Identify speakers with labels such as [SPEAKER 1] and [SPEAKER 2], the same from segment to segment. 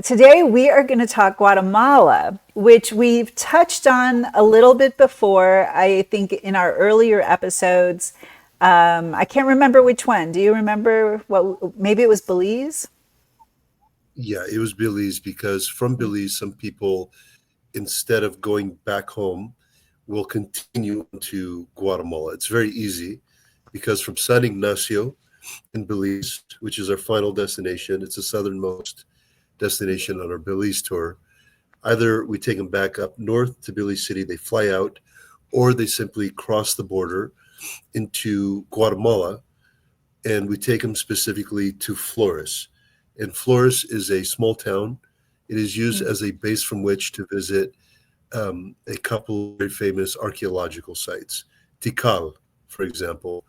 [SPEAKER 1] Today we are going to talk Guatemala, which we've touched on a little bit before, I think, in our earlier episodes. I can't remember which one. Do you remember what? Maybe it was Belize?
[SPEAKER 2] Yeah, it was Belize because from Belize, some people, instead of going back home, will continue to Guatemala. It's very easy because from San Ignacio in Belize, which is our final destination, it's the southernmost destination on our Belize tour. Either we take them back up north to Belize City, they fly out, or they simply cross the border into Guatemala and we take them specifically to Flores. And Flores is a small town. It is used
[SPEAKER 1] Mm.
[SPEAKER 2] as a base from which to visit a couple of very famous archaeological sites. Tikal, for example,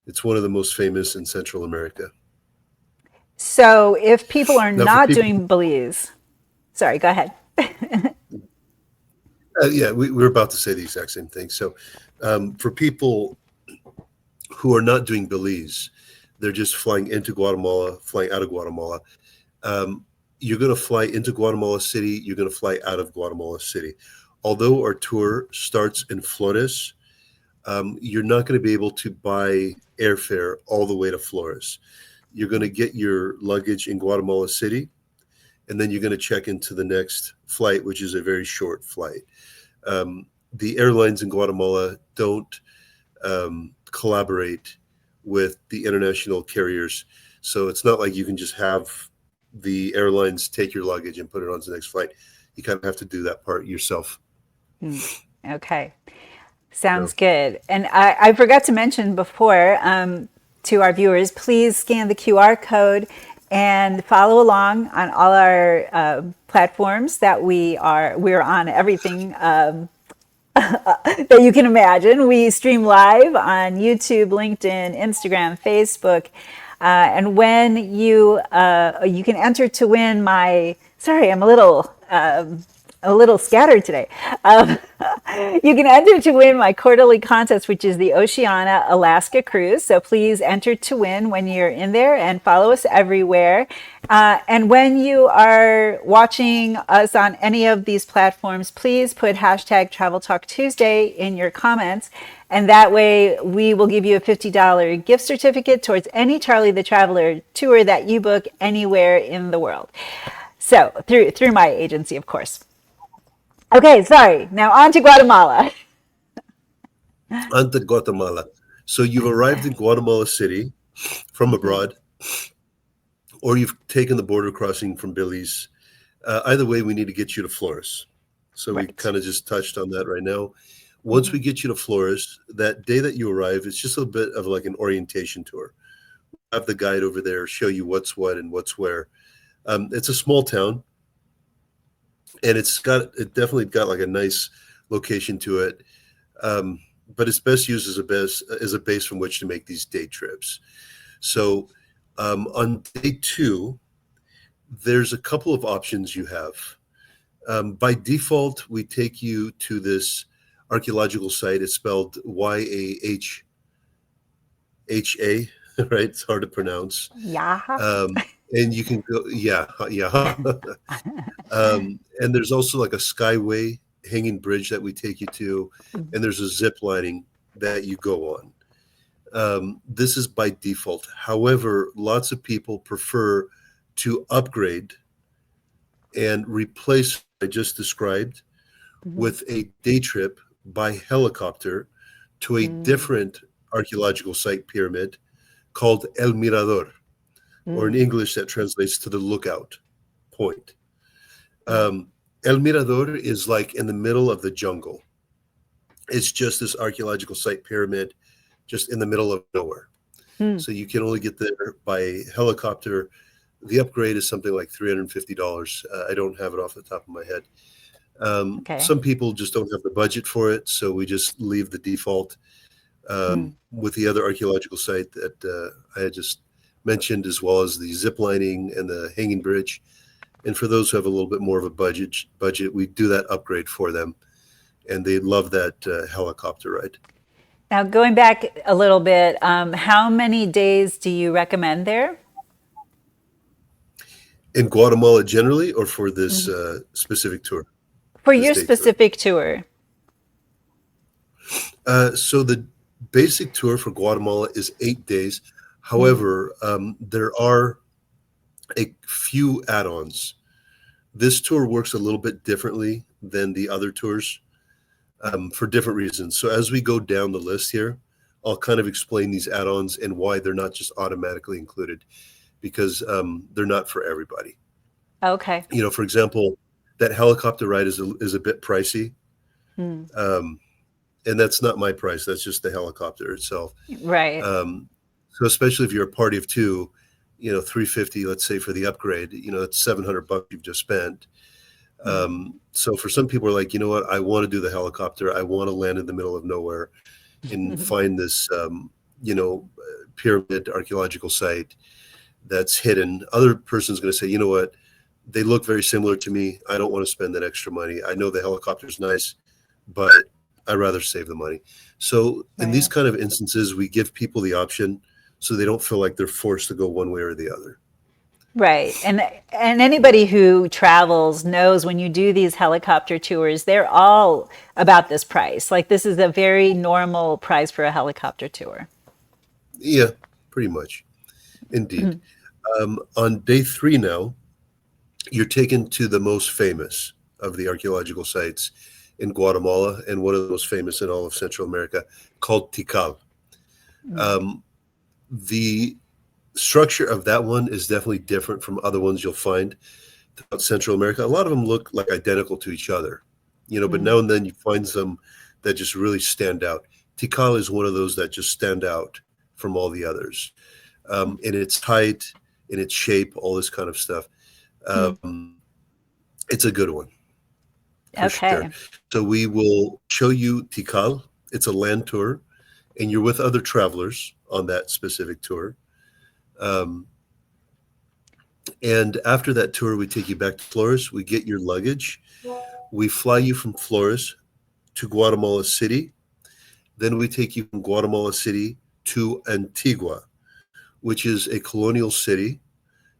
[SPEAKER 2] it's one of the most famous in Central America.
[SPEAKER 1] So if people are
[SPEAKER 2] Now, for
[SPEAKER 1] not
[SPEAKER 2] people,
[SPEAKER 1] doing Belize, sorry, go ahead.
[SPEAKER 2] yeah, we're about to say the exact same thing. So, for people who are not doing Belize, they're just flying into Guatemala, flying out of Guatemala. Um, you're going to fly into Guatemala City. You're going to fly out of Guatemala City. Although our tour starts in Flores, you're not going to be able to buy airfare all the way to Flores. You're going to get your luggage in Guatemala City, and then you're going to check into the next flight, which is a very short flight. The airlines in Guatemala don't collaborate with the international carriers. So it's not like you can just have the airlines take your luggage and put it on to the next flight. You kind of have to do that part yourself.
[SPEAKER 1] Mm. Okay. Sounds
[SPEAKER 2] So,
[SPEAKER 1] good. And I forgot to mention before to our viewers, please scan the QR code and follow along on all our platforms that we're on everything that you can imagine. We stream live on YouTube, LinkedIn, Instagram, Facebook. And when you can enter to win my, sorry, I'm a little scattered today. Um, you can enter to win my quarterly contest, which is the Oceana Alaska Cruise. So please enter to win when you're in there and follow us everywhere. And when you are watching us on any of these platforms, please put hashtag Travel Talk Tuesday in your comments. And that way we will give you a $50 gift certificate towards any Charlie the Traveler tour that you book anywhere in the world. So through my agency, of course. Okay, sorry. Now on to Guatemala.
[SPEAKER 2] Anta Guatemala. So you've arrived in Guatemala City from abroad, or you've taken the border crossing from Belize. Either way, we need to get you to Flores. So we
[SPEAKER 1] Right.
[SPEAKER 2] kind of just touched on that right now. Once
[SPEAKER 1] Mhm.
[SPEAKER 2] we get you to Flores, that day that you arrive, it's just a bit of like an orientation tour. Have the guide over there show you what's what and what's where. It's a small town, and it definitely got like a nice location to it. Um, but it's best used as a base from which to make these day trips. So on day two, there's a couple of options you have. By default, we take you to this archaeological site. It's spelled Yahha, right? It's hard to pronounce.
[SPEAKER 1] Yeah.
[SPEAKER 2] And you can go, yeah, yeah. And there's also like a skyway hanging bridge that we take you to, and there's a zip lining that you go on. This is by default. However, lots of people prefer to upgrade and replace what I just described
[SPEAKER 1] Mhm.
[SPEAKER 2] with a day trip by helicopter to a
[SPEAKER 1] Mm,
[SPEAKER 2] different archaeological site pyramid called El Mirador, or in
[SPEAKER 1] mm,
[SPEAKER 2] English that translates to the lookout point.
[SPEAKER 1] mm,
[SPEAKER 2] Um, El Mirador is like in the middle of the jungle. It's just this archaeological site pyramid just in the middle of nowhere.
[SPEAKER 1] mm.
[SPEAKER 2] So you can only get there by helicopter. The upgrade is something like $350. I don't have it off the top of my head.
[SPEAKER 1] Okay.
[SPEAKER 2] Some people just don't have the budget for it, so we just leave the default
[SPEAKER 1] Mm.
[SPEAKER 2] with the other archaeological site that I had just mentioned, as well as the zip lining and the hanging bridge. And for those who have a little bit more of a budget, we do that upgrade for them, and they love that helicopter ride.
[SPEAKER 1] Now going back a little bit, how many days do you recommend there?
[SPEAKER 2] In Guatemala generally, or for this
[SPEAKER 1] Mhm.
[SPEAKER 2] specific tour,
[SPEAKER 1] For
[SPEAKER 2] this
[SPEAKER 1] your
[SPEAKER 2] day tour?
[SPEAKER 1] specific tour?
[SPEAKER 2] So the basic tour for Guatemala is 8 days.
[SPEAKER 1] Mm,
[SPEAKER 2] However, there are a few add-ons. This tour works a little bit differently than the other tours, for different reasons. So as we go down the list here, I'll kind of explain these add-ons and why they're not just automatically included, because they're not for everybody.
[SPEAKER 1] okay.
[SPEAKER 2] For example, that helicopter ride is a bit pricey,
[SPEAKER 1] Mm,
[SPEAKER 2] um, and that's not my price. That's just the helicopter itself.
[SPEAKER 1] right.
[SPEAKER 2] Um, so especially if you're a party of two, 350, let's say for the upgrade, that's $700 you've just spent.
[SPEAKER 1] Mm.
[SPEAKER 2] So for some people are like, you know what, I want to do the helicopter. I want to land in the middle of nowhere and find this, pyramid archaeological site that's hidden. Other person's going to say, you know what, they look very similar to me. I don't want to spend that extra money. I know the helicopter's nice, but I'd rather save the money. So in these
[SPEAKER 1] Right.
[SPEAKER 2] kind of instances, we give people the option so they don't feel like they're forced to go one way or the other.
[SPEAKER 1] Right. And anybody who travels knows when you do these helicopter tours, they're all about this price. Like this is a very normal price for a helicopter tour.
[SPEAKER 2] Yeah, pretty much. Indeed. On day 3 now, you're taken to the most famous of the archaeological sites in Guatemala and one of the most famous in all of Central America, called Tikal.
[SPEAKER 1] Mm,
[SPEAKER 2] Um, the structure of that one is definitely different from other ones you'll find throughout Central America. A lot of them look like identical to each other, but
[SPEAKER 1] mm,
[SPEAKER 2] now and then you find some that just really stand out. Tikal is one of those that just stand out from all the others, in its height, in its shape, all this kind of stuff.
[SPEAKER 1] mm.
[SPEAKER 2] Um, it's a good one for sure.
[SPEAKER 1] Okay.
[SPEAKER 2] So we will show you Tikal. It's a land tour, and you're with other travelers on that specific tour. Um, and after that tour, we take you back to Flores. We get your luggage. We fly you from Flores to Guatemala City. Then we take you from Guatemala City to Antigua, which is a colonial city.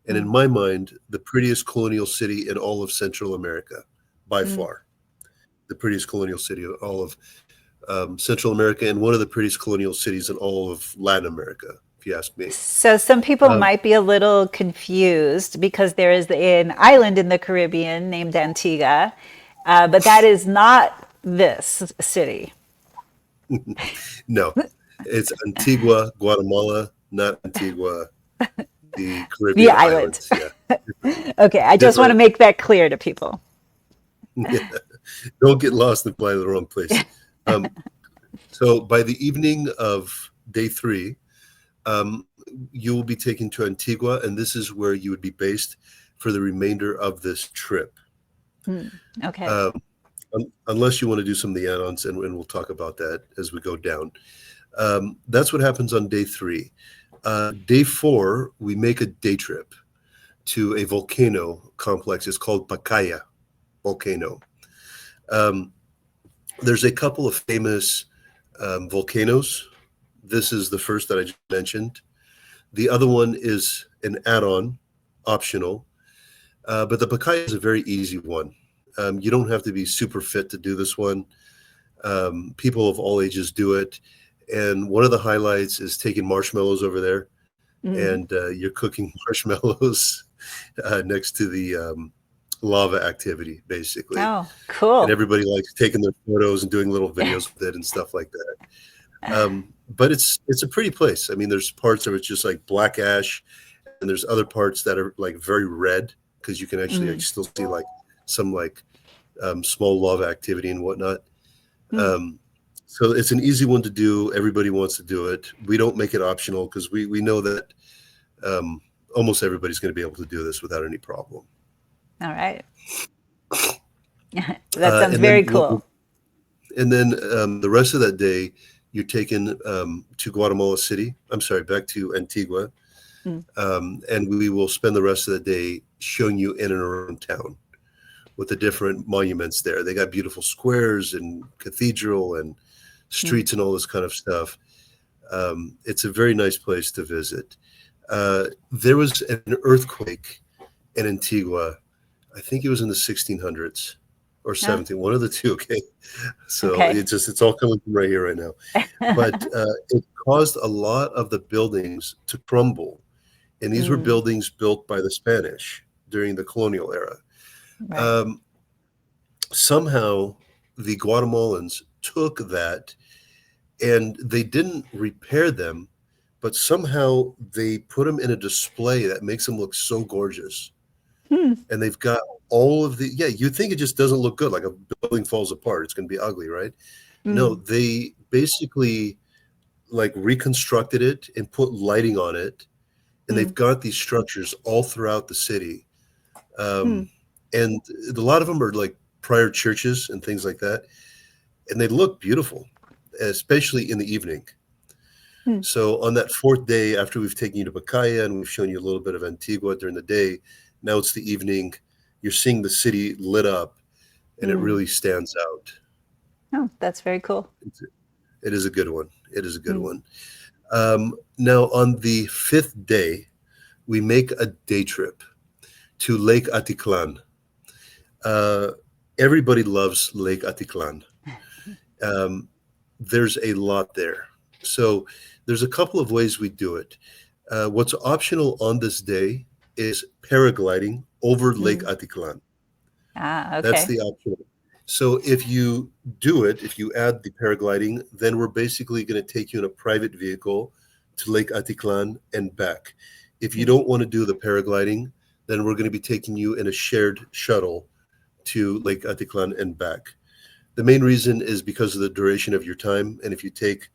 [SPEAKER 2] And in
[SPEAKER 1] Mm,
[SPEAKER 2] my mind, the prettiest colonial city in all of Central America, by
[SPEAKER 1] mm.
[SPEAKER 2] far. The prettiest colonial city in all of Central America, and one of the prettiest colonial cities in all of Latin America, if you ask me.
[SPEAKER 1] So some people
[SPEAKER 2] Um,
[SPEAKER 1] might be a little confused because there is an island in the Caribbean named Antigua, but that is not this city.
[SPEAKER 2] no, it's Antigua, Guatemala, not Antigua, the
[SPEAKER 1] The
[SPEAKER 2] Caribbean
[SPEAKER 1] island.
[SPEAKER 2] islands. Yeah,
[SPEAKER 1] Okay, I just want to
[SPEAKER 2] different.
[SPEAKER 1] make that clear to people.
[SPEAKER 2] Don't get lost and fly to the wrong place. Um, so by the evening of day 3, um, you will be taken to Antigua, and this is where you would be based for the remainder of this trip.
[SPEAKER 1] Hmm. Okay.
[SPEAKER 2] Um, unless you want to do some of the add-ons, and we'll talk about that as we go down. That's what happens on day 3. Day 4, we make a day trip to a volcano complex. It's called Pacaya Volcano. Um, there's a couple of famous volcanoes. This is the first that I just mentioned. The other one is an add-on, optional, but the Pacaya is a very easy one. You don't have to be super fit to do this one. People of all ages do it. And one of the highlights is taking marshmallows over there,
[SPEAKER 1] Mm.
[SPEAKER 2] and you're cooking marshmallows next to the lava activity, basically.
[SPEAKER 1] Oh,
[SPEAKER 2] And
[SPEAKER 1] cool.
[SPEAKER 2] everybody likes taking their photos and doing little videos with it and stuff like that. But it's a pretty place. I mean, there's parts of it just like black ash, and there's other parts that are like very red because you can actually like
[SPEAKER 1] Mm.
[SPEAKER 2] still see like some like small lava activity and whatnot.
[SPEAKER 1] Mm.
[SPEAKER 2] Um, so it's an easy one to do. Everybody wants to do it. We don't make it optional because we know that um, almost everybody's going to be able to do this without any problem.
[SPEAKER 1] All right. That sounds
[SPEAKER 2] And then
[SPEAKER 1] very cool.
[SPEAKER 2] the rest of that day, you're taken to Guatemala City. I'm sorry, back to Antigua,
[SPEAKER 1] Mm.
[SPEAKER 2] and we will spend the rest of the day showing you in and around town with the different monuments there. They got beautiful squares and cathedral and
[SPEAKER 1] Mm.
[SPEAKER 2] streets and all this kind of stuff. It's a very nice place to visit. There was an earthquake and Antigua. I think it was in the 1600s or
[SPEAKER 1] Oh,
[SPEAKER 2] 17, one of the two. Okay, so
[SPEAKER 1] okay.
[SPEAKER 2] it's all coming from right here right now. But it caused a lot of the buildings to crumble, and these were
[SPEAKER 1] Mm,
[SPEAKER 2] buildings built by the Spanish during the colonial era.
[SPEAKER 1] right.
[SPEAKER 2] Um, Somehow, the Guatemalans took that and they didn't repair them, but somehow they put them in a display that makes them look so gorgeous.
[SPEAKER 1] Hmm.
[SPEAKER 2] And they've got all of the, yeah, you think it just doesn't look good, like a building falls apart, it's going to be ugly, right? No,
[SPEAKER 1] Mm,
[SPEAKER 2] they basically like reconstructed it and put lighting on it, and they've
[SPEAKER 1] mm,
[SPEAKER 2] got these structures all throughout the city.
[SPEAKER 1] mm,
[SPEAKER 2] um, and a lot of them are like prior churches and things like that, and they look beautiful, especially in the evening.
[SPEAKER 1] mm,
[SPEAKER 2] So on that fourth day, after we've taken you to Bacaya and we've shown you a little bit of Antigua during the day, now it's the evening. You're seeing the city lit up, and it
[SPEAKER 1] mm.
[SPEAKER 2] really stands out.
[SPEAKER 1] Oh, that's very cool.
[SPEAKER 2] It's, it is a good one. It is a good
[SPEAKER 1] Mm,
[SPEAKER 2] one. Now, on the fifth day, we make a day trip to Lake Atiklan. Uh, Everybody loves Lake Atiklan. Um, there's a lot there. So there's a couple of ways we do it. What's optional on this day is paragliding over Lake
[SPEAKER 1] mm.
[SPEAKER 2] Atiklan.
[SPEAKER 1] Ah,
[SPEAKER 2] That's
[SPEAKER 1] okay.
[SPEAKER 2] the optional. So if you do it, if you add the paragliding, then we're basically going to take you in a private vehicle to Lake Atiklan and back. If you
[SPEAKER 1] Mm.
[SPEAKER 2] don't want to do the paragliding, then we're going to be taking you in a shared shuttle to Lake Atiklan and back. The main reason is because of the duration of your time. And if you take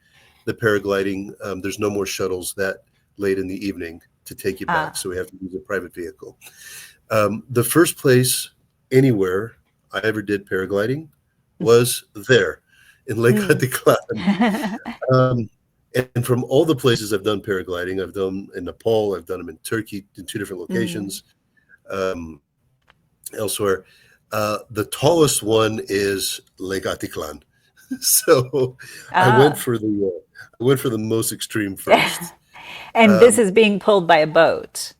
[SPEAKER 2] the paragliding, there's no more shuttles that late in the evening to take you back.
[SPEAKER 1] Ah.
[SPEAKER 2] So we have to use a private vehicle. The first place anywhere I ever did paragliding was there in Lake
[SPEAKER 1] Mm.
[SPEAKER 2] Hatiklan. Um, and from all the places I've done paragliding, I've done in Nepal, I've done them in Turkey in two different
[SPEAKER 1] Mm.
[SPEAKER 2] locations, um, elsewhere. The tallest one is Lake Atiklan. So I went
[SPEAKER 1] Ah.
[SPEAKER 2] for the most extreme first.
[SPEAKER 1] And this
[SPEAKER 2] Um,
[SPEAKER 1] is being pulled by a boat.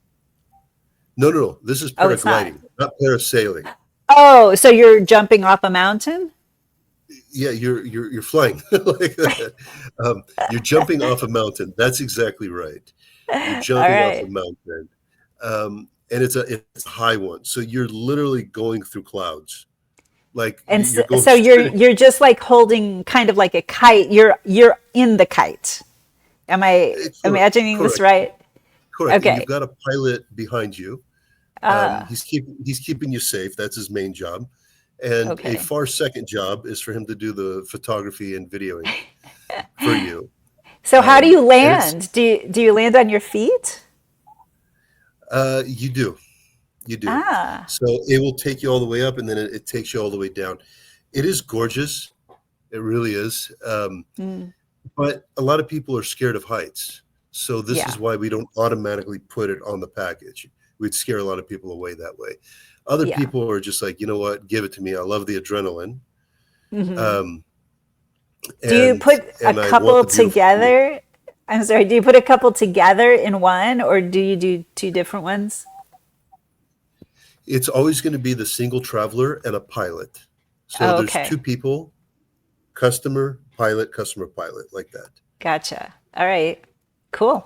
[SPEAKER 2] no, no, no. This is
[SPEAKER 1] Oh, it's not.
[SPEAKER 2] paragliding, not parasailing.
[SPEAKER 1] Oh, so you're jumping off a mountain?
[SPEAKER 2] Yeah, you're flying like that. You're jumping off a mountain. That's exactly right. You're
[SPEAKER 1] All
[SPEAKER 2] jumping off a
[SPEAKER 1] right.
[SPEAKER 2] mountain, and it's a high one. So you're literally going through clouds. Like
[SPEAKER 1] And
[SPEAKER 2] you're
[SPEAKER 1] so,
[SPEAKER 2] going
[SPEAKER 1] so you're
[SPEAKER 2] straight.
[SPEAKER 1] you're just like holding kind of like a kite. You're in the kite. Am I
[SPEAKER 2] Correct,
[SPEAKER 1] imagining this
[SPEAKER 2] correct,
[SPEAKER 1] right?
[SPEAKER 2] correct. And you've
[SPEAKER 1] Okay.
[SPEAKER 2] got a pilot behind you.
[SPEAKER 1] Uh,
[SPEAKER 2] He's keeping you safe. That's his main job. And a
[SPEAKER 1] okay.
[SPEAKER 2] far second job is for him to do the photography and videoing for you.
[SPEAKER 1] So how do you
[SPEAKER 2] And it's
[SPEAKER 1] land? Do you land on your feet?
[SPEAKER 2] you do. You do.
[SPEAKER 1] Ah.
[SPEAKER 2] So it will take you all the way up, and then it takes you all the way down. It is gorgeous. It really is.
[SPEAKER 1] Mm,
[SPEAKER 2] But a lot of people are scared of heights. So this
[SPEAKER 1] yeah.
[SPEAKER 2] is why we don't automatically put it on the package. We'd scare a lot of people away that way. Other
[SPEAKER 1] Yeah.
[SPEAKER 2] people are just like, you know what, give it to me. I love the adrenaline.
[SPEAKER 1] Hmm.
[SPEAKER 2] Um,
[SPEAKER 1] Do you
[SPEAKER 2] and
[SPEAKER 1] put a
[SPEAKER 2] and I want
[SPEAKER 1] couple
[SPEAKER 2] the beautiful view.
[SPEAKER 1] together? I'm sorry, do you put a couple together in one or do you do two different ones?
[SPEAKER 2] It's always going to be the single traveler and a pilot. So
[SPEAKER 1] Oh,
[SPEAKER 2] there's two
[SPEAKER 1] okay.
[SPEAKER 2] people, customer, pilot, like that.
[SPEAKER 1] Gotcha. All right. Cool.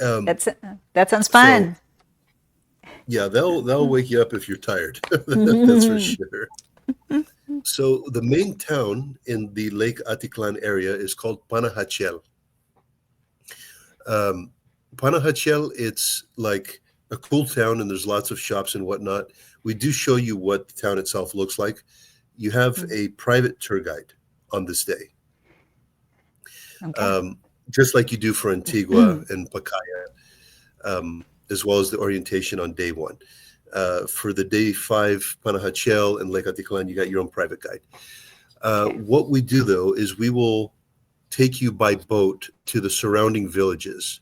[SPEAKER 2] Um,
[SPEAKER 1] That's that sounds
[SPEAKER 2] so
[SPEAKER 1] fun.
[SPEAKER 2] yeah, they'll wake you up if you're tired. That's for sure. So the main town in the Lake Atiklan area is called Panajachel. Um, Panajachel, it's like a cool town, and there's lots of shops and whatnot. We do show you what the town itself looks like. You have
[SPEAKER 1] Mm,
[SPEAKER 2] a private tour guide on this day,
[SPEAKER 1] okay.
[SPEAKER 2] um, just like you do for Antigua and Pacaya, as well as the orientation on day one. For the day five, Panajachel and Lake Atiklan, you got your own private guide.
[SPEAKER 1] Okay.
[SPEAKER 2] What we do though is we will take you by boat to the surrounding villages.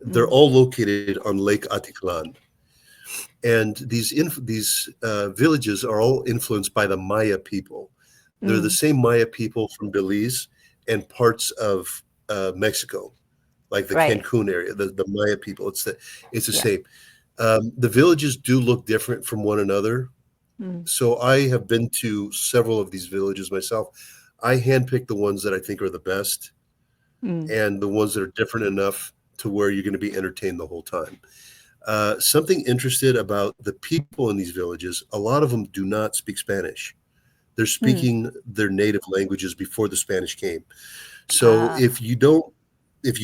[SPEAKER 2] They're
[SPEAKER 1] Mm,
[SPEAKER 2] all located on Lake Atiklan, and these villages are all influenced by the Maya people. They're the
[SPEAKER 1] mm,
[SPEAKER 2] same Maya people from Belize and parts of Mexico, like the
[SPEAKER 1] right.
[SPEAKER 2] Cancun area. The Maya people. It's the
[SPEAKER 1] Yeah.
[SPEAKER 2] same. The villages do look different from one another.
[SPEAKER 1] Mm,
[SPEAKER 2] So I have been to several of these villages myself. I handpick the ones that I think are the best
[SPEAKER 1] mm,
[SPEAKER 2] and the ones that are different enough to where you're going to be entertained the whole time. Something interested about the people in these villages, a lot of them do not speak Spanish. They're
[SPEAKER 1] mm.
[SPEAKER 2] speaking their native languages before the Spanish came. So
[SPEAKER 1] Ah.
[SPEAKER 2] if you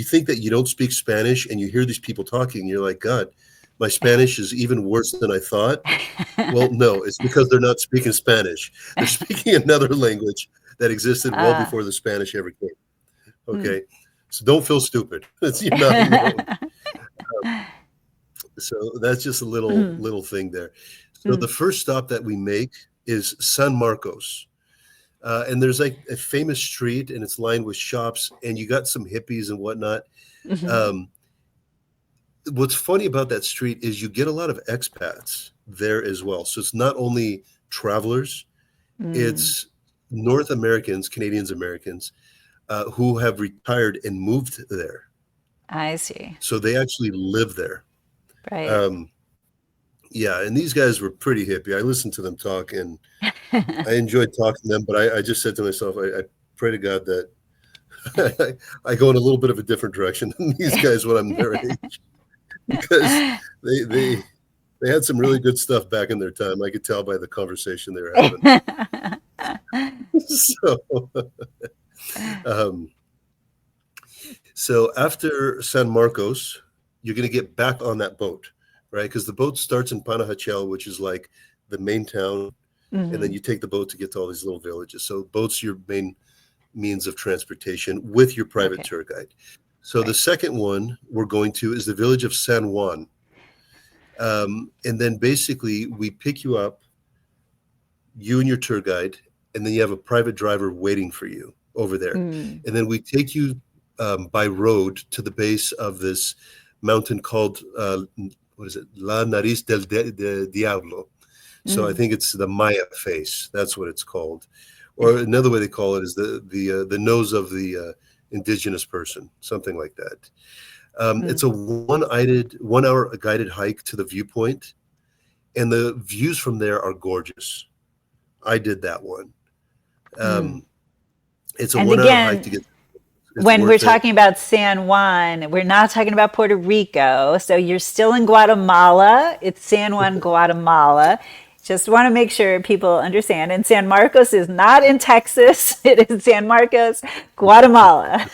[SPEAKER 2] think that you don't speak Spanish and you hear these people talking, you're like, God, my Spanish is even worse than I thought. Well, no, it's because they're not speaking Spanish. They're speaking another language that existed well
[SPEAKER 1] Ah.
[SPEAKER 2] before the Spanish ever came.
[SPEAKER 1] Mm.
[SPEAKER 2] Okay. So don't feel stupid. You're not alone. So that's just a
[SPEAKER 1] Mm,
[SPEAKER 2] little thing there. So
[SPEAKER 1] mm,
[SPEAKER 2] the first stop that we make is San Marcos. And there's like a famous street and it's lined with shops and you got some hippies and whatnot.
[SPEAKER 1] mhm,
[SPEAKER 2] Um, what's funny about that street is you get a lot of expats there as well. So it's not only travelers,
[SPEAKER 1] mm.
[SPEAKER 2] it's North Americans, Canadians, Americans who have retired and moved there.
[SPEAKER 1] I see.
[SPEAKER 2] So they actually live there.
[SPEAKER 1] Right.
[SPEAKER 2] Um, yeah, and these guys were pretty hippie. I listened to them talk and I enjoyed talking to them, but I just said to myself, I pray to God that I go in a little bit of a different direction than these guys when I'm their age because they they they had some really good stuff back in their time. I could tell by the conversation they were having. So, um, so after San Marcos, you're going to get back on that boat, right? Because the boat starts in Panajachel, which is like the main town, and then
[SPEAKER 1] Mhm.
[SPEAKER 2] you take the boat to get to all these little villages. So boat's your main means of transportation with your private
[SPEAKER 1] Okay.
[SPEAKER 2] tour guide. So the
[SPEAKER 1] Right.
[SPEAKER 2] second one we're going to is the village of San Juan. And then basically we pick you up, you and your tour guide, and then you have a private driver waiting for you over there.
[SPEAKER 1] Mm,
[SPEAKER 2] And then we take you by road to the base of this mountain called, what is it? La Nariz del Diablo. So I
[SPEAKER 1] mm.
[SPEAKER 2] think it's the Maya face. That's what it's called. Or another way they call it is the nose of the indigenous person, something like that. It's
[SPEAKER 1] Mm,
[SPEAKER 2] a one hour guided hike to the viewpoint, and the views from there are gorgeous. I did that one.
[SPEAKER 1] mm.
[SPEAKER 2] Um, it's a
[SPEAKER 1] And
[SPEAKER 2] 1 hour hike
[SPEAKER 1] again,
[SPEAKER 2] to get. It's
[SPEAKER 1] when we're
[SPEAKER 2] worth it.
[SPEAKER 1] talking about San Juan, we're not talking about Puerto Rico. So you're still in Guatemala. It's San Juan, Guatemala. Just want to make sure people understand. And San Marcos is not in Texas. It is San Marcos, Guatemala.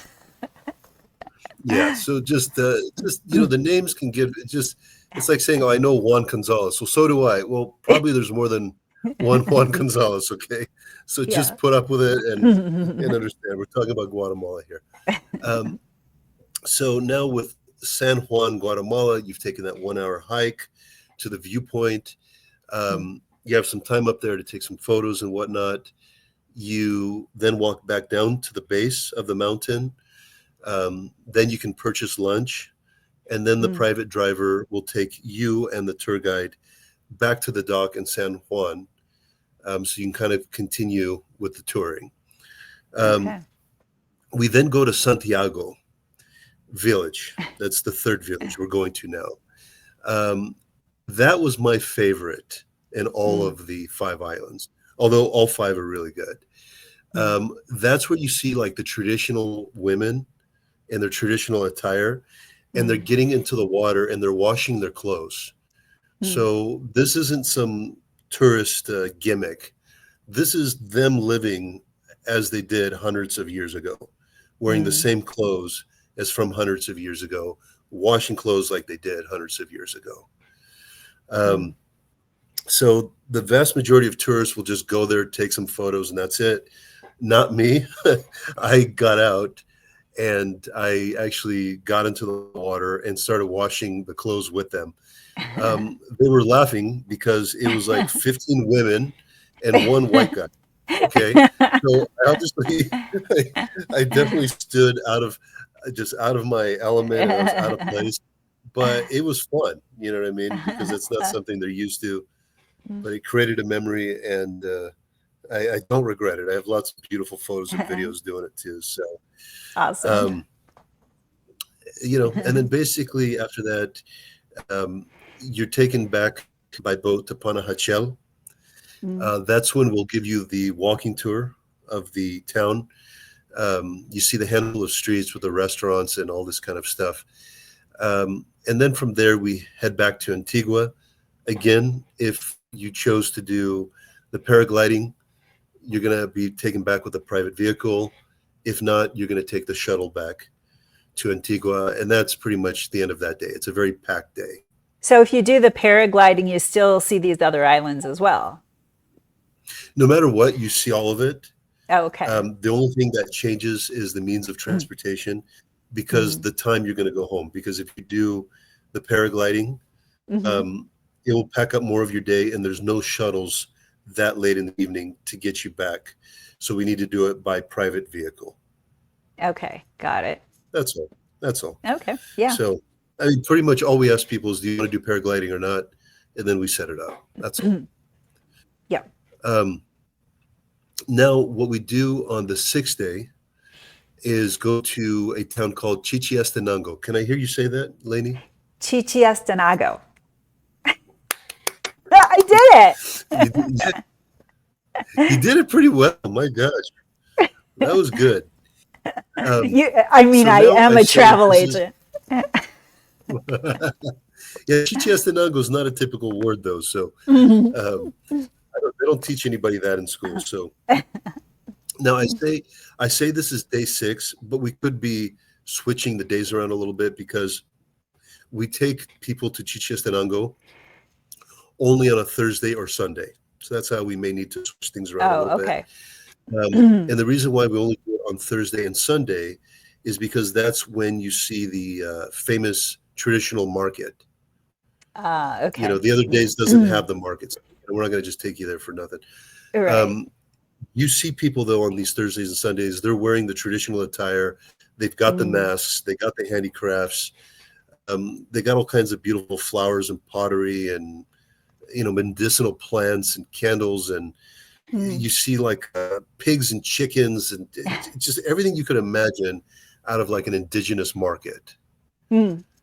[SPEAKER 2] Yeah. So just the names can give it just. It's like saying, "Oh, I know Juan Gonzalez." Well, so do I. Well, probably there's more than one Juan Gonzalez. Okay, so just
[SPEAKER 1] Yeah.
[SPEAKER 2] put up with it and understand. We're talking about Guatemala here. Um, so now with San Juan, Guatemala, you've taken that 1 hour hike to the viewpoint. You have some time up there to take some photos and whatnot. You then walk back down to the base of the mountain. Then you can purchase lunch, and then the
[SPEAKER 1] Mm,
[SPEAKER 2] private driver will take you and the tour guide back to the dock in San Juan, so you can kind of continue with the touring. Um,
[SPEAKER 1] okay.
[SPEAKER 2] we then go to Santiago Village. That's the third village we're going to now. Um, that was my favorite in all
[SPEAKER 1] Mm,
[SPEAKER 2] of the 5 islands, although all five are really good.
[SPEAKER 1] mm,
[SPEAKER 2] That's where you see like the traditional women in their traditional attire, and they're
[SPEAKER 1] mm,
[SPEAKER 2] getting into the water and they're washing their clothes.
[SPEAKER 1] mm,
[SPEAKER 2] So this isn't some tourist gimmick. This is them living as they did hundreds of years ago, wearing the
[SPEAKER 1] mm,
[SPEAKER 2] same clothes as from hundreds of years ago, washing clothes like they did hundreds of years ago.
[SPEAKER 1] mm.
[SPEAKER 2] Um, so the vast majority of tourists will just go there, take some photos, and that's it. Not me. I got out and I actually got into the water and started washing the clothes with them. They were laughing because it was like 15 women and one white guy. Okay, so obviously, I definitely stood out of my element, and I was out of place. But it was fun, you know what I mean? Because it's not something they're used to. But it created a memory, and I don't regret it. I have lots of beautiful photos and videos doing it too. So,
[SPEAKER 1] Awesome.
[SPEAKER 2] um, and then basically after that, you're taken back by boat to Panajachel.
[SPEAKER 1] Mm.
[SPEAKER 2] That's when we'll give you the walking tour of the town. You see the handful of streets with the restaurants and all this kind of stuff. And then from there, we head back to Antigua. Again, if you chose to do the paragliding, you're going to be taken back with a private vehicle. If not, you're going to take the shuttle back to Antigua. And that's pretty much the end of that day. It's a very packed day.
[SPEAKER 1] So if you do the paragliding, you still see these other islands as well.
[SPEAKER 2] No matter what, you see all of it.
[SPEAKER 1] Oh, okay.
[SPEAKER 2] The only thing that changes is the means of transportation, because the time you're going to go home. Because if you do the paragliding,
[SPEAKER 1] Mm-hmm.
[SPEAKER 2] it will pack up more of your day, and there's no shuttles that late in the evening to get you back. So we need to do it by private vehicle.
[SPEAKER 1] Okay, got it.
[SPEAKER 2] That's all. That's all.
[SPEAKER 1] Okay, yeah.
[SPEAKER 2] So, I mean, pretty much all we ask people is, do you want to do paragliding or not? And then we set it up. That's all.
[SPEAKER 1] Yeah.
[SPEAKER 2] Now, what we do on the 6th day is go to a town called Chichiastenango. Can I hear you say that, Lainey?
[SPEAKER 1] Chichiestanago. I did it.
[SPEAKER 2] You did it pretty well. My gosh, that was good.
[SPEAKER 1] I mean,
[SPEAKER 2] So
[SPEAKER 1] I
[SPEAKER 2] now
[SPEAKER 1] am
[SPEAKER 2] I
[SPEAKER 1] a
[SPEAKER 2] say
[SPEAKER 1] travel
[SPEAKER 2] this is-
[SPEAKER 1] agent.
[SPEAKER 2] Yeah, Chichiastenango is not a typical word, though. So they don't teach anybody that in school. So now I say this is day 6, but we could be switching the days around a little bit, because we take people to Chichiastenango only on a Thursday or Sunday. So that's how we may need to switch things around a
[SPEAKER 1] Oh,
[SPEAKER 2] little
[SPEAKER 1] okay.
[SPEAKER 2] bit. And the reason why we only do it on Thursday and Sunday is because that's when you see the famous traditional market.
[SPEAKER 1] Okay.
[SPEAKER 2] You know, the other days doesn't have the markets. And we're not going to just take you there for nothing.
[SPEAKER 1] Right.
[SPEAKER 2] You see people, though, on these Thursdays and Sundays, they're wearing the traditional attire. They've got the masks. They got the handicrafts. They got all kinds of beautiful flowers and pottery and, you know, medicinal plants and candles. And you see like pigs and chickens and just everything you could imagine out of like an indigenous market.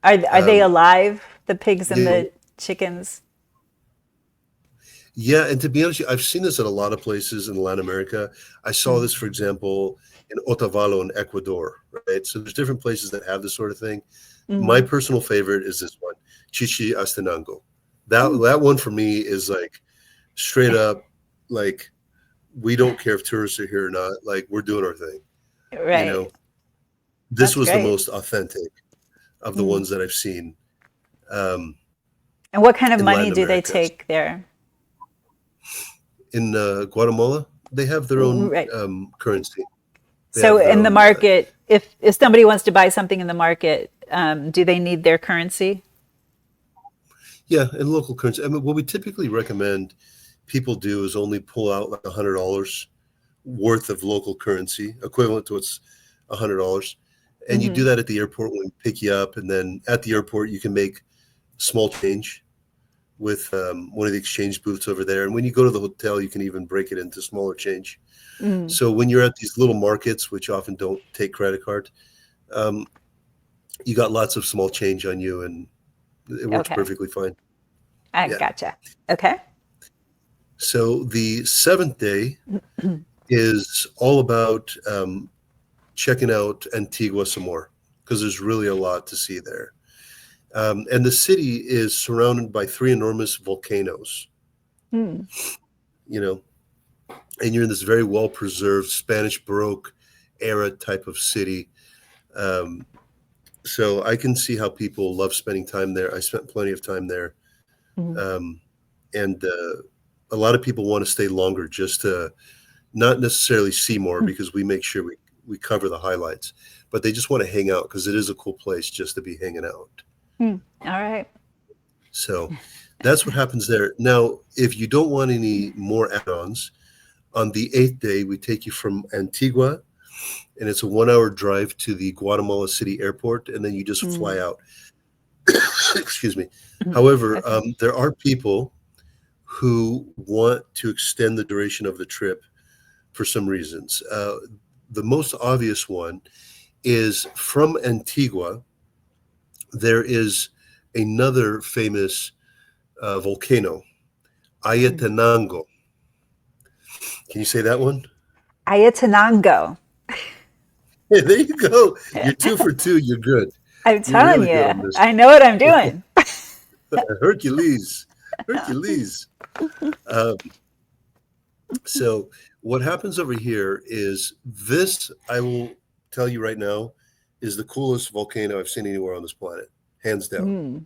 [SPEAKER 1] Are they alive, the pigs and
[SPEAKER 2] Yeah.
[SPEAKER 1] the chickens?
[SPEAKER 2] Yeah, and to be honest, I've seen this at a lot of places in Latin America. I saw this, for example, in Otavalo in Ecuador, right? So there's different places that have this sort of thing. My personal favorite is this one, Chichiastenango. That one for me is like straight up, like, we don't care if tourists are here or not. Like, we're doing our thing.
[SPEAKER 1] Right.
[SPEAKER 2] You know, this
[SPEAKER 1] That's
[SPEAKER 2] was
[SPEAKER 1] great.
[SPEAKER 2] the most authentic of the ones that I've seen.
[SPEAKER 1] And what kind of
[SPEAKER 2] in
[SPEAKER 1] money
[SPEAKER 2] Latin
[SPEAKER 1] do they
[SPEAKER 2] America.
[SPEAKER 1] take there?
[SPEAKER 2] In Guatemala, they have their own
[SPEAKER 1] Right.
[SPEAKER 2] currency. They
[SPEAKER 1] So
[SPEAKER 2] have their
[SPEAKER 1] in the
[SPEAKER 2] own,
[SPEAKER 1] market, if somebody wants to buy something in the market, do they need their currency?
[SPEAKER 2] yeah, in local currency. I mean, what we typically recommend people do is only pull out like $100 worth of local currency, equivalent to what's $100, and you do that at the airport when we pick you up, and then at the airport you can make small change with one of the exchange booths over there. And when you go to the hotel, you can even break it into smaller change. So when you're at these little markets, which often don't take credit card, you got lots of small change on you, and it works
[SPEAKER 1] Okay.
[SPEAKER 2] perfectly fine.
[SPEAKER 1] I
[SPEAKER 2] Yeah.
[SPEAKER 1] gotcha. Okay.
[SPEAKER 2] So the 7th day is all about checking out Antigua some more, because there's really a lot to see there. And the city is surrounded by 3 enormous volcanoes, you know, and you're in this very well preserved Spanish Baroque era type of city. So I can see how people love spending time there. I spent plenty of time there. And a lot of people want to stay longer just to not necessarily see more, because we make sure we cover the highlights, but they just want to hang out because it is a cool place just to be hanging out.
[SPEAKER 1] All right.
[SPEAKER 2] So that's what happens there. Now, if you don't want any more add-ons, on the 8th day, we take you from Antigua, and it's a 1-hour drive to the Guatemala City Airport, and then you just fly out. Excuse me. However, there are people who want to extend the duration of the trip for some reasons. The most obvious one is from Antigua, there is another famous volcano, Ayatenango. Can you say that one?
[SPEAKER 1] Ayatenango.
[SPEAKER 2] Hey, there you go. You're 2 for 2. You're good.
[SPEAKER 1] I'm
[SPEAKER 2] You're
[SPEAKER 1] telling
[SPEAKER 2] really good
[SPEAKER 1] you,
[SPEAKER 2] on this.
[SPEAKER 1] I know what I'm doing.
[SPEAKER 2] Hercules. Hercules. Um, so what happens over here is this, I will tell you right now, is the coolest volcano I've seen anywhere on this planet, hands down,
[SPEAKER 1] Mm,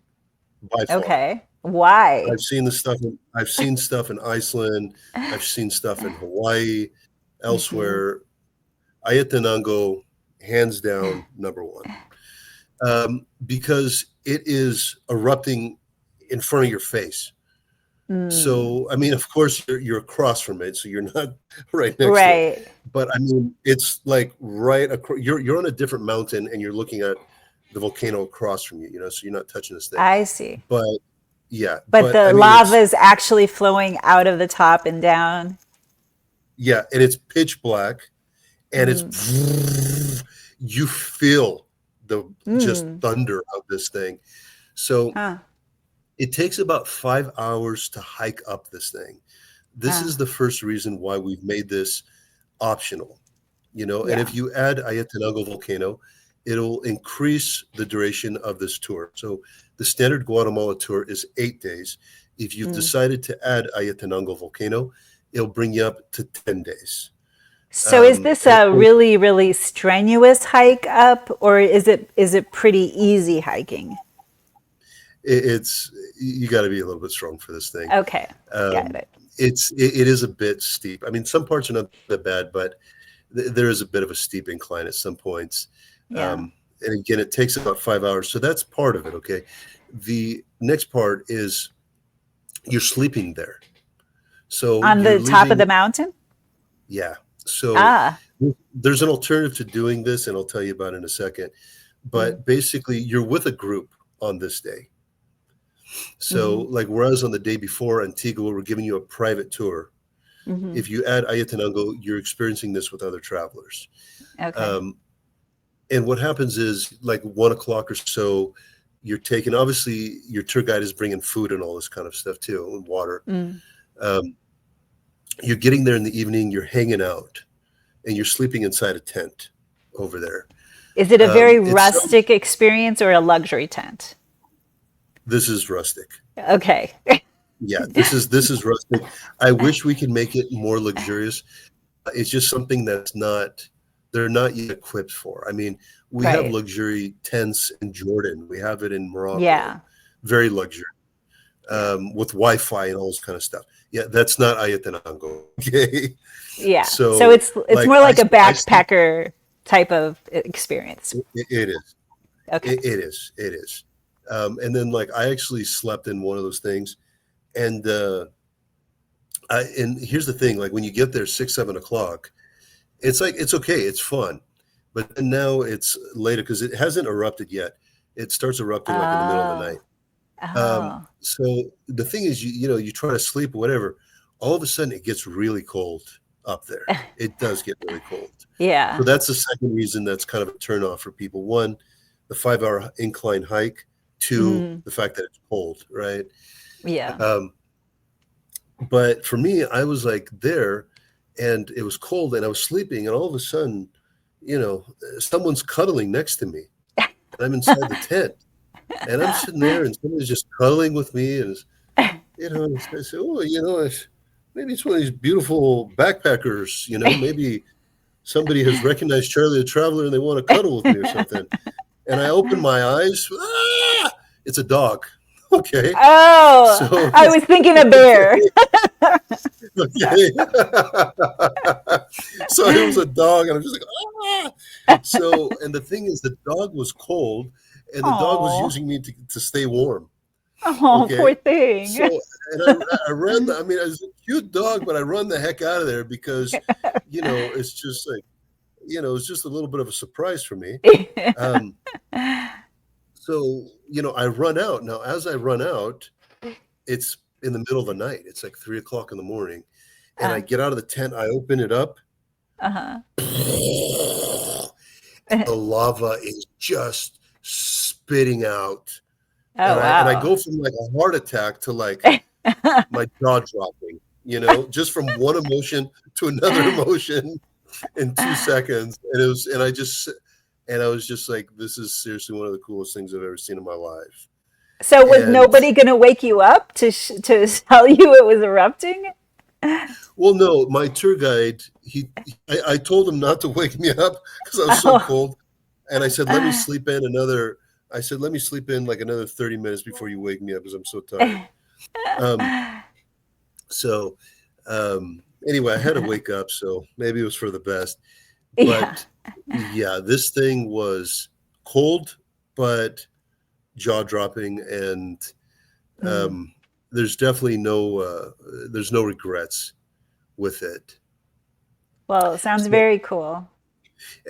[SPEAKER 2] by far.
[SPEAKER 1] okay. Why?
[SPEAKER 2] I've seen stuff in Iceland, I've seen stuff in Hawaii,
[SPEAKER 1] Hmm.
[SPEAKER 2] elsewhere. Ayatenango, hands down, number one. Because it is erupting in front of your face.
[SPEAKER 1] Mm,
[SPEAKER 2] So, I mean, of course, you're across from it, so you're not right next to it.
[SPEAKER 1] right.
[SPEAKER 2] But I mean, it's like right across. You're on a different mountain, and you're looking at the volcano across from you. You know, so you're not touching this thing.
[SPEAKER 1] I see.
[SPEAKER 2] But yeah,
[SPEAKER 1] But
[SPEAKER 2] but
[SPEAKER 1] the
[SPEAKER 2] I mean,
[SPEAKER 1] lava is actually flowing out of the top and down.
[SPEAKER 2] and it's pitch black, and it's
[SPEAKER 1] Mm,
[SPEAKER 2] you feel the just
[SPEAKER 1] mm,
[SPEAKER 2] thunder of this thing. So
[SPEAKER 1] huh,
[SPEAKER 2] it takes about 5 hours to hike up this thing. This
[SPEAKER 1] huh.
[SPEAKER 2] is the first reason why we've made this optional, and
[SPEAKER 1] Yeah.
[SPEAKER 2] if you add Ayatenango volcano, it'll increase the duration of this tour. So the standard Guatemala tour is 8 days. If you've
[SPEAKER 1] Mm.
[SPEAKER 2] decided to add Ayatenango volcano, it'll bring you up to 10 days.
[SPEAKER 1] So is this
[SPEAKER 2] And of
[SPEAKER 1] a
[SPEAKER 2] course,
[SPEAKER 1] really, really strenuous hike up, or is it pretty easy hiking?
[SPEAKER 2] it's you got to be a little bit strong for this thing.
[SPEAKER 1] Okay, got
[SPEAKER 2] Um,
[SPEAKER 1] it.
[SPEAKER 2] it is a bit steep. I mean, some parts are not that bad, but there is a bit of a steep incline at some points.
[SPEAKER 1] Yeah.
[SPEAKER 2] And again, it takes about 5 hours. So that's part of it. Okay. The next part is you're sleeping there. So
[SPEAKER 1] On
[SPEAKER 2] you're
[SPEAKER 1] the top of the
[SPEAKER 2] leaving.
[SPEAKER 1] mountain?
[SPEAKER 2] Yeah. So
[SPEAKER 1] Ah.
[SPEAKER 2] there's an alternative to doing this, and I'll tell you about it in a second.
[SPEAKER 1] Mm,
[SPEAKER 2] But basically, you're with a group on this day. So,
[SPEAKER 1] hmm.
[SPEAKER 2] like, whereas on the day before Antigua, we're giving you a private tour.
[SPEAKER 1] Hmm.
[SPEAKER 2] If you add Ayatenango, you're experiencing this with other travelers.
[SPEAKER 1] Okay.
[SPEAKER 2] Um, and what happens is, like, 1 o'clock or so, you're taking, obviously, your tour guide is bringing food and all this kind of stuff too, and water.
[SPEAKER 1] Mm.
[SPEAKER 2] Um, you're getting there in the evening, you're hanging out, and you're sleeping inside a tent over there.
[SPEAKER 1] Is it a very
[SPEAKER 2] It sounds,
[SPEAKER 1] rustic experience or a luxury tent?
[SPEAKER 2] this is rustic.
[SPEAKER 1] Okay.
[SPEAKER 2] Yeah, this is rustic. I wish we could make it more luxurious. It's just something that's not they're not yet equipped for. I mean, we have
[SPEAKER 1] Right.
[SPEAKER 2] luxury tents in Jordan. We have it in Morocco,
[SPEAKER 1] Yeah.
[SPEAKER 2] very luxury,
[SPEAKER 1] Yeah.
[SPEAKER 2] with Wi-Fi and all this kind of stuff. Yeah, that's not Ayatenango. Okay,
[SPEAKER 1] Yeah. So
[SPEAKER 2] so
[SPEAKER 1] it's
[SPEAKER 2] like
[SPEAKER 1] more like a
[SPEAKER 2] I sleep.
[SPEAKER 1] backpacker type of experience.
[SPEAKER 2] It is.
[SPEAKER 1] Okay.
[SPEAKER 2] It is. It is. And then like I actually slept in one of those things, and and here's the thing: like when you get there 6, 7 o'clock, it's like it's okay, it's fun, but then now it's later because it hasn't erupted yet. It starts erupting like in the middle of the
[SPEAKER 1] Oh.
[SPEAKER 2] night.
[SPEAKER 1] Oh.
[SPEAKER 2] So the thing is, you try to sleep or whatever. All of a sudden, it gets really cold up there. It does get really cold. So
[SPEAKER 1] Yeah.
[SPEAKER 2] that's the second reason that's kind of a turn off for people. One, the 5 hour incline hike. Two,
[SPEAKER 1] Mm.
[SPEAKER 2] the fact that it's cold, right?
[SPEAKER 1] Yeah.
[SPEAKER 2] Um, but for me, I was like there, and it was cold, and I was sleeping, and all of a sudden, someone's cuddling next to me, and I'm inside the tent, and I'm sitting there, and somebody's just cuddling with me, and I said, oh, maybe it's one of these beautiful backpackers, maybe somebody has recognized Charlie the Traveler and they want to cuddle with me or something. And I open my eyes, it's a dog. Okay,
[SPEAKER 1] Oh,
[SPEAKER 2] so
[SPEAKER 1] I was thinking a bear.
[SPEAKER 2] okay. So it was a dog, and I'm just like, So, and the thing is, the dog was cold, and the dog was
[SPEAKER 1] Oh.
[SPEAKER 2] using me to stay warm.
[SPEAKER 1] Oh, poor
[SPEAKER 2] Okay.
[SPEAKER 1] thing.
[SPEAKER 2] So, and I ran, I mean, it was a cute dog, but I run the heck out of there because, it's just like, it's just a little bit of a surprise for me. Um, so, I run out. Now, as I run out, it's in the middle of the night. It's like 3 o'clock in the morning. And I
[SPEAKER 1] Uh,
[SPEAKER 2] get out of the tent, I open it up.
[SPEAKER 1] uh-huh.
[SPEAKER 2] The lava is just spitting out
[SPEAKER 1] Oh,
[SPEAKER 2] And I
[SPEAKER 1] wow.
[SPEAKER 2] go from like a heart attack to like my jaw dropping, just from one emotion to another emotion in 2 seconds. And I was just like, this is seriously one of the coolest things I've ever seen in my life.
[SPEAKER 1] So was
[SPEAKER 2] And
[SPEAKER 1] nobody going to wake you up to tell you it was erupting?
[SPEAKER 2] well, no, my tour guide, I told him not to wake me up because I was so
[SPEAKER 1] Oh.
[SPEAKER 2] cold. And I said, let me sleep in like another 30 minutes before you wake me up because I'm so tired. Um, so, anyway, I had to wake up. So maybe it was for the best.
[SPEAKER 1] Yeah.
[SPEAKER 2] But yeah, this thing was cold, but jaw dropping. And
[SPEAKER 1] Mm.
[SPEAKER 2] um, there's definitely there's no regrets with it.
[SPEAKER 1] Well, it sounds
[SPEAKER 2] So,
[SPEAKER 1] very cool.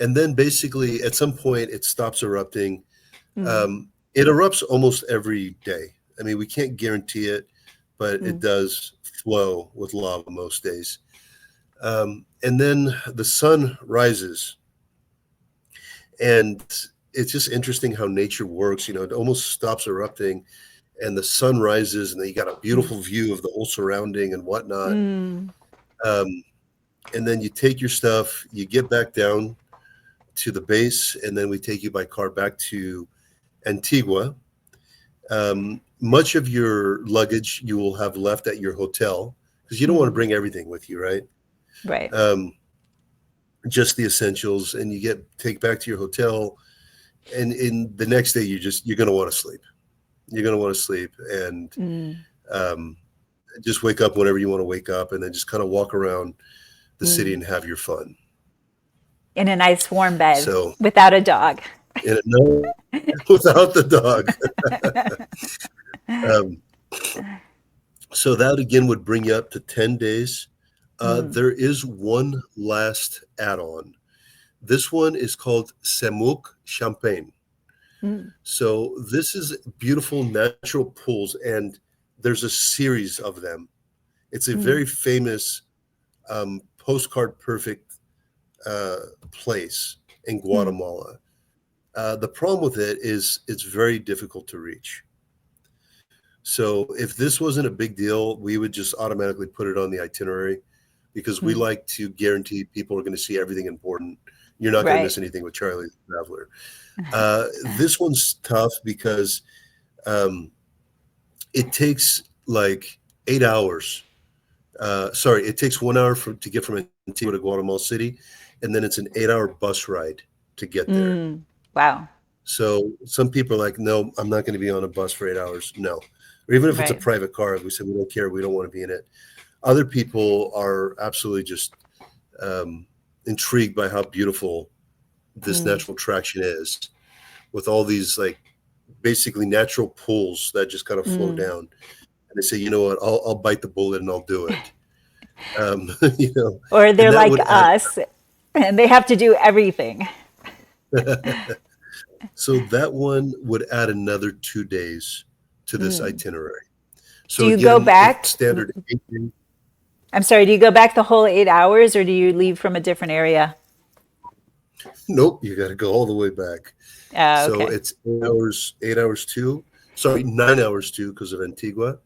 [SPEAKER 2] and then basically at some point it stops erupting.
[SPEAKER 1] Mm.
[SPEAKER 2] It erupts almost every day. I mean, we can't guarantee it, but it
[SPEAKER 1] Mm.
[SPEAKER 2] does flow with lava most days. And then the sun rises, and it's just interesting how nature works. It almost stops erupting, and the sun rises, and then you got a
[SPEAKER 1] Mm.
[SPEAKER 2] beautiful view of the whole surrounding and whatnot.
[SPEAKER 1] Mm.
[SPEAKER 2] Um, and then you take your stuff, you get back down to the base, and then we take you by car back to Antigua. Much of your luggage you will have left at your hotel because you don't want to
[SPEAKER 1] Mm.
[SPEAKER 2] bring everything with you, right?
[SPEAKER 1] Right.
[SPEAKER 2] Um, just the essentials, and you take back to your hotel. And in the next day, you're going to want to sleep. You're going to want to sleep, and
[SPEAKER 1] Mm.
[SPEAKER 2] um, just wake up whenever you want to wake up, and then just kind of walk around the city
[SPEAKER 1] Mm.
[SPEAKER 2] and have your fun.
[SPEAKER 1] In a nice warm bed
[SPEAKER 2] So,
[SPEAKER 1] without a dog.
[SPEAKER 2] no, without the dog. Um, so that again would bring you up to 10 days.
[SPEAKER 1] Mm.
[SPEAKER 2] There is one last add-on. This one is called Semouk Champagne.
[SPEAKER 1] Mm.
[SPEAKER 2] So this is beautiful natural pools, and there's a series of them. It's a
[SPEAKER 1] Mm.
[SPEAKER 2] very famous postcard perfect place in
[SPEAKER 1] Mm.
[SPEAKER 2] Guatemala. The problem with it is it's very difficult to reach. So if this wasn't a big deal, we would just automatically put it on the itinerary because we
[SPEAKER 1] Mm.
[SPEAKER 2] like to guarantee people are going to see everything important. You're not going to
[SPEAKER 1] Right.
[SPEAKER 2] miss anything with Charlie the Traveler. This one's tough because um, it takes like 8 hours. Sorry, it takes 1 hour to get from Antigua to Guatemala City, and then it's an 8-hour bus ride to get there.
[SPEAKER 1] Mm. Wow.
[SPEAKER 2] So some people are like, no, I'm not going to be on a bus for 8 hours. No. Or even if it's a
[SPEAKER 1] Right.
[SPEAKER 2] private car, we said we don't care, we don't want to be in it. Other people are absolutely just intrigued by how beautiful this
[SPEAKER 1] Mm.
[SPEAKER 2] natural attraction is, with all these like basically natural pools that just kind of flow
[SPEAKER 1] Mm.
[SPEAKER 2] down. And they say, you know what, I'll bite the bullet and I'll do it. Um, you know,
[SPEAKER 1] Or they're
[SPEAKER 2] and that
[SPEAKER 1] like
[SPEAKER 2] would add.
[SPEAKER 1] us and they have to do everything.
[SPEAKER 2] So that one would add another 2 days to this
[SPEAKER 1] Mm.
[SPEAKER 2] itinerary.
[SPEAKER 1] Do
[SPEAKER 2] So
[SPEAKER 1] you go
[SPEAKER 2] again, it's
[SPEAKER 1] back?
[SPEAKER 2] standard 8 days.
[SPEAKER 1] I'm sorry, do you go back the whole 8 hours or do you leave from a different area?
[SPEAKER 2] Nope, you got to go all the way back. So
[SPEAKER 1] Okay.
[SPEAKER 2] it's 8 hours, 8 hours too. Sorry, 9 hours too because of Antigua,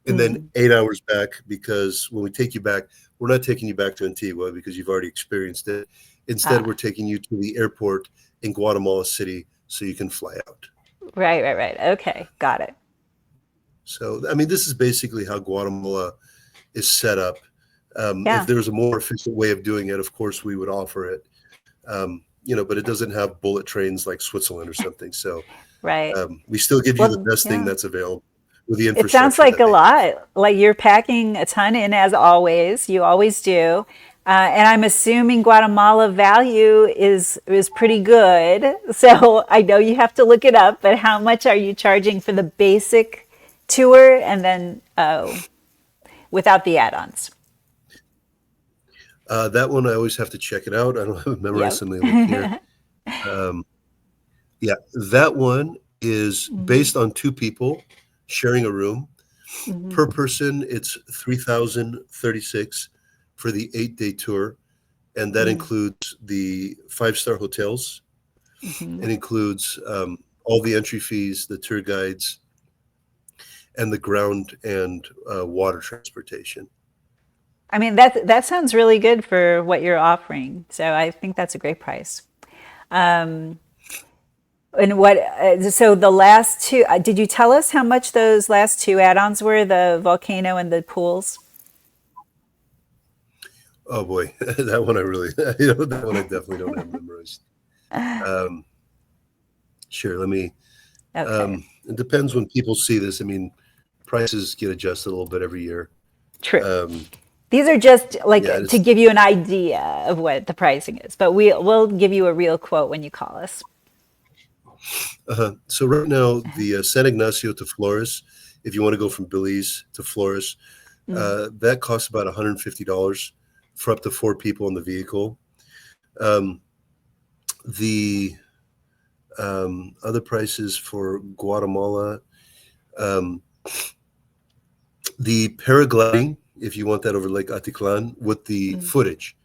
[SPEAKER 2] and then
[SPEAKER 1] Mm.
[SPEAKER 2] 8 hours back because when we take you back, we're not taking you back to Antigua because you've already experienced it. Instead, we're
[SPEAKER 1] Ah,
[SPEAKER 2] taking you to the airport in Guatemala City so you can fly out.
[SPEAKER 1] right, right, right. Okay, got it.
[SPEAKER 2] So, I mean, this is basically how Guatemala is set up. If
[SPEAKER 1] Yeah,
[SPEAKER 2] there was a more efficient way of doing it, of course, we would offer it. But it doesn't have bullet trains like Switzerland or something. So
[SPEAKER 1] right.
[SPEAKER 2] we still give you the
[SPEAKER 1] Well,
[SPEAKER 2] best thing
[SPEAKER 1] yeah.
[SPEAKER 2] that's available with the
[SPEAKER 1] It sounds
[SPEAKER 2] infrastructure
[SPEAKER 1] like
[SPEAKER 2] that
[SPEAKER 1] a
[SPEAKER 2] they have.
[SPEAKER 1] lot. Like you're packing a ton in as always. You always do. And I'm assuming Guatemala value is pretty good. So I know you have to look it up, but how much are you charging for the basic tour and then without the add-ons?
[SPEAKER 2] That one I always have to check it out. I don't have it memorized.
[SPEAKER 1] Yep.
[SPEAKER 2] So let me look here. Um, yeah, that one is
[SPEAKER 1] Hmm.
[SPEAKER 2] based on two people sharing a room.
[SPEAKER 1] Hmm.
[SPEAKER 2] Per person, it's 3,036 for the 8-day tour, and that includes the five-star hotels.
[SPEAKER 1] Hmm.
[SPEAKER 2] It includes all the entry fees, the tour guides, and the ground and water transportation.
[SPEAKER 1] I mean, that sounds really good for what you're offering. So I think that's a great price. Um, and what, so the last two, did you tell us how much those last two add-ons were, the volcano and the pools?
[SPEAKER 2] Oh boy, that one I really, that one I definitely don't have memorized. Um, sure, let me.
[SPEAKER 1] Okay,
[SPEAKER 2] It depends when people see this. I mean, prices get adjusted a little bit every year.
[SPEAKER 1] true.
[SPEAKER 2] Um,
[SPEAKER 1] These are just
[SPEAKER 2] yeah,
[SPEAKER 1] like to
[SPEAKER 2] it's,
[SPEAKER 1] give you an idea of what the pricing is, but we'll give you a real quote when you call us.
[SPEAKER 2] so right now the San Ignacio to Flores, if you want to go from Belize to Flores,
[SPEAKER 1] Mm,
[SPEAKER 2] that costs about $150 for up to four people in the vehicle. Um, the other prices for Guatemala, um, the paragliding, if you want that over Lake Atitlan with the
[SPEAKER 1] mm,
[SPEAKER 2] footage,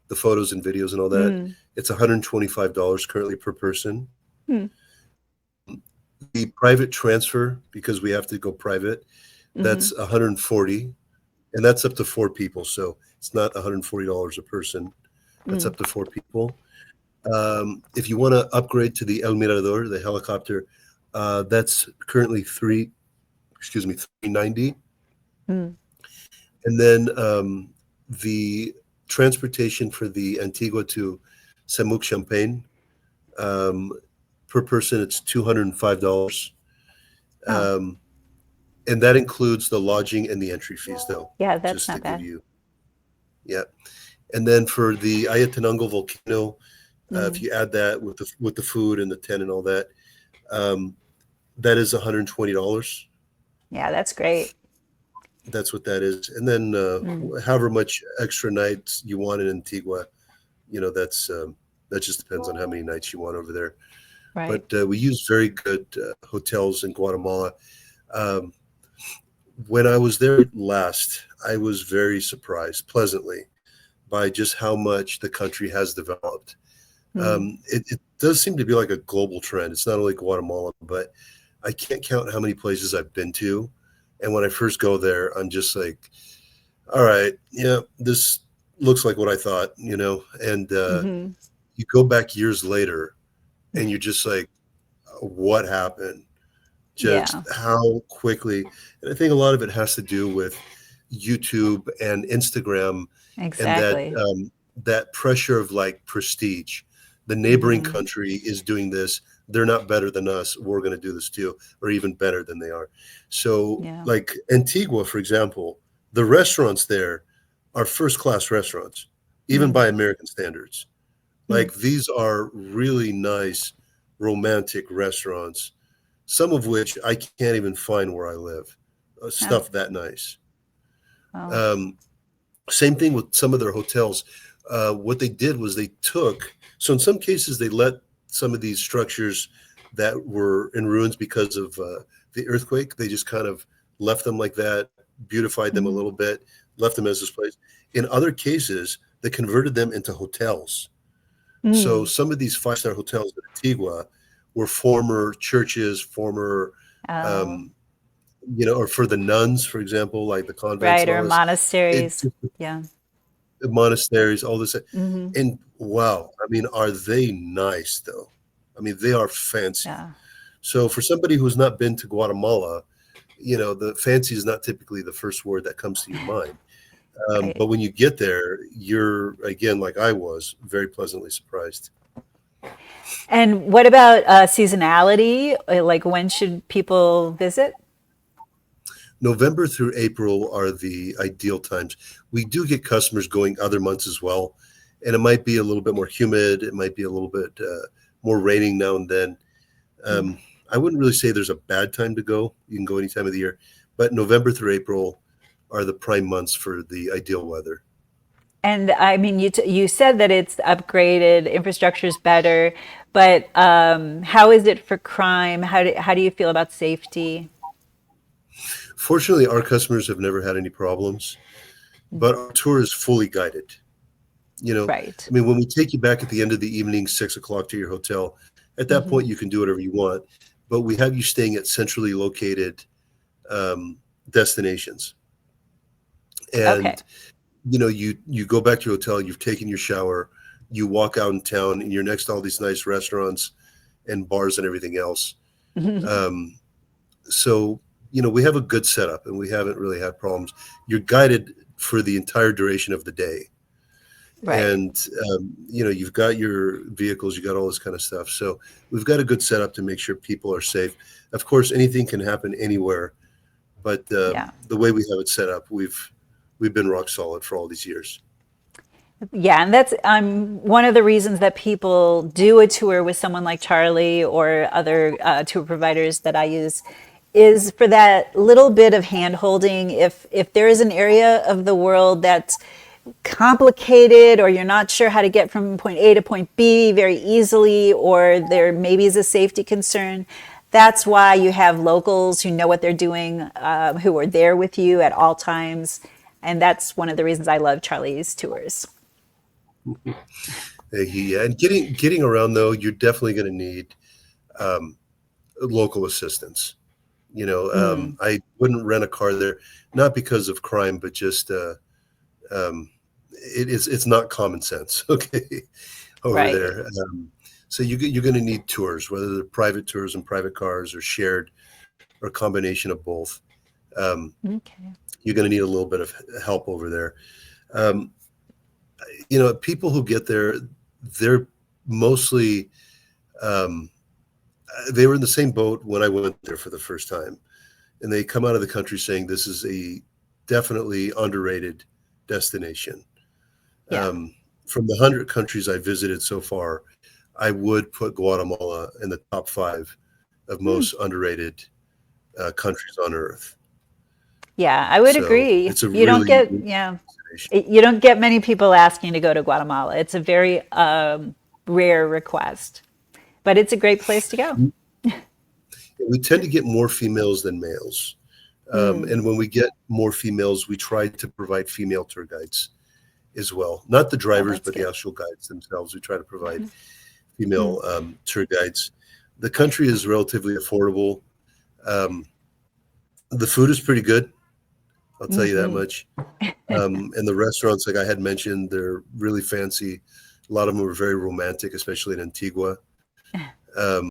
[SPEAKER 2] the photos and videos and all that,
[SPEAKER 1] mm,
[SPEAKER 2] it's $125 currently per person.
[SPEAKER 1] mm,
[SPEAKER 2] The private transfer, because we have to go private,
[SPEAKER 1] mm,
[SPEAKER 2] that's 140, and that's up to four people. So it's not $140 a person. That's
[SPEAKER 1] mm.
[SPEAKER 2] up to four people. If you want to upgrade to the El Mirador, the helicopter, that's currently excuse me, 390.
[SPEAKER 1] Mm.
[SPEAKER 2] And then the transportation for the Antigua to Samuc Champagne, um, per person, it's $205.
[SPEAKER 1] Oh,
[SPEAKER 2] Um, and that includes the lodging and the entry fees, though,
[SPEAKER 1] yeah, that's
[SPEAKER 2] just to
[SPEAKER 1] not
[SPEAKER 2] give
[SPEAKER 1] bad.
[SPEAKER 2] you, yeah. And then for the Ayatenango volcano, if
[SPEAKER 1] Mm.
[SPEAKER 2] you add that with the food and the tent and all that, um, that is $120.
[SPEAKER 1] Yeah, that's great.
[SPEAKER 2] That's what that is. And then
[SPEAKER 1] Mm.
[SPEAKER 2] however much extra nights you want in Antigua, that's that just depends on how many nights you want over there.
[SPEAKER 1] Right.
[SPEAKER 2] But we use very good hotels in Guatemala. Um, when I was there last, I was very surprised, pleasantly, by just how much the country has developed.
[SPEAKER 1] Mm.
[SPEAKER 2] It does seem to be like a global trend. It's not only Guatemala, but I can't count how many places I've been to. And when I first go there, I'm just like, all right, yeah, this looks like what I thought, and
[SPEAKER 1] Hmm.
[SPEAKER 2] you go back years later and you're just like, what happened? Just
[SPEAKER 1] Yeah,
[SPEAKER 2] how quickly. And I think a lot of it has to do with YouTube and Instagram and
[SPEAKER 1] exactly.
[SPEAKER 2] that pressure of like prestige. The neighboring
[SPEAKER 1] Hmm.
[SPEAKER 2] country is doing this. They're not better than us. We're going to do this too, or even better than they are. So,
[SPEAKER 1] Yeah.
[SPEAKER 2] like Antigua, for example, the restaurants there are first class restaurants, even
[SPEAKER 1] Mm.
[SPEAKER 2] by American standards.
[SPEAKER 1] Mm.
[SPEAKER 2] Like these are really nice, romantic restaurants, some of which I can't even find where I live.
[SPEAKER 1] Oh,
[SPEAKER 2] Stuff that nice.
[SPEAKER 1] well.
[SPEAKER 2] Um, Same thing with some of their hotels. What they did was they took, so in some cases, they let some of these structures that were in ruins because of the earthquake, they just kind of left them like that, beautified them a
[SPEAKER 1] Mm.
[SPEAKER 2] little bit, left them as this place. In other cases, they converted them into hotels. So
[SPEAKER 1] Mm.
[SPEAKER 2] some of these five-star hotels in Antigua were former churches, former,
[SPEAKER 1] Oh,
[SPEAKER 2] um, or for the nuns, for example, like the convents
[SPEAKER 1] right.
[SPEAKER 2] and all
[SPEAKER 1] Or
[SPEAKER 2] this. It
[SPEAKER 1] monasteries.
[SPEAKER 2] just
[SPEAKER 1] Yeah.
[SPEAKER 2] monasteries, all this.
[SPEAKER 1] Hmm.
[SPEAKER 2] And wow, I mean, are they nice though? I mean, they are fancy.
[SPEAKER 1] Yeah.
[SPEAKER 2] So for somebody who's not been to Guatemala, the fancy is not typically the first word that comes to your mind.
[SPEAKER 1] Right.
[SPEAKER 2] But when you get there, you're again, like I was, very pleasantly surprised.
[SPEAKER 1] And what about seasonality? Like when should people visit?
[SPEAKER 2] November through April are the ideal times. We do get customers going other months as well, and it might be a little bit more humid. It might be a little bit more raining now and then.
[SPEAKER 1] Mm.
[SPEAKER 2] Um, I wouldn't really say there's a bad time to go. You can go any time of the year, but November through April are the prime months for the ideal weather.
[SPEAKER 1] And I mean, you said that it's upgraded, infrastructure is better, but how is it for crime? How do you feel about safety?
[SPEAKER 2] Fortunately, our customers have never had any problems,
[SPEAKER 1] Mm.
[SPEAKER 2] but our tour is fully guided.
[SPEAKER 1] Right.
[SPEAKER 2] I mean, when we take you back at the end of the evening, 6 o'clock to your hotel, at that
[SPEAKER 1] Hmm.
[SPEAKER 2] point you can do whatever you want. But we have you staying at centrally located destinations.
[SPEAKER 1] Okay.
[SPEAKER 2] And you go back to your hotel, you've taken your shower, you walk out in town, and you're next to all these nice restaurants and bars and everything else. Um, so we have a good setup, and we haven't really had problems. You're guided for the entire duration of the day,
[SPEAKER 1] Right.
[SPEAKER 2] and you've got your vehicles, you got all this kind of stuff. So we've got a good setup to make sure people are safe. Of course, anything can happen anywhere, but
[SPEAKER 1] Yeah.
[SPEAKER 2] the way we have it set up, we've been rock solid for all these years.
[SPEAKER 1] Yeah, and that's one of the reasons that people do a tour with someone like Charlie or other tour providers that I use is for that little bit of hand holding. If there is an area of the world that's complicated, or you're not sure how to get from point A to point B very easily, or there maybe is a safety concern, that's why you have locals who know what they're doing, who are there with you at all times. And that's one of the reasons I love Charlie's tours.
[SPEAKER 2] Yeah, and getting around though, you're definitely going to need um, local assistance. I wouldn't rent a car there, not because of crime, but just um, it's not common sense. Okay, over
[SPEAKER 1] Right.
[SPEAKER 2] there. So you're going to need tours, whether they're private tours and private cars or shared or a combination of both. Um,
[SPEAKER 1] Okay.
[SPEAKER 2] you're going to need a little bit of help over there. Um, people who get there, they're mostly um, they were in the same boat when I went there for the first time, and they come out of the country saying this is a definitely underrated destination.
[SPEAKER 1] Yeah.
[SPEAKER 2] From the 100 countries I visited so far, I would put Guatemala in the top 5 of most underrated countries on earth.
[SPEAKER 1] Yeah, I would
[SPEAKER 2] So
[SPEAKER 1] agree.
[SPEAKER 2] it's a
[SPEAKER 1] You don't
[SPEAKER 2] really
[SPEAKER 1] get,
[SPEAKER 2] unique
[SPEAKER 1] yeah,
[SPEAKER 2] destination.
[SPEAKER 1] you don't get many people asking to go to Guatemala. It's a very rare request, but it's a great place to go.
[SPEAKER 2] We tend to get more females than males. And when we get more females, we try to provide female tour guides as well. Not the
[SPEAKER 1] Oh,
[SPEAKER 2] drivers,
[SPEAKER 1] that's
[SPEAKER 2] but the
[SPEAKER 1] good.
[SPEAKER 2] actual guides themselves. We try to provide female tour guides. The country is relatively affordable. Um, the food is pretty good. I'll tell you that much. And the restaurants, like I had mentioned, they're really fancy. A lot of them are very romantic, especially in Antigua. Um,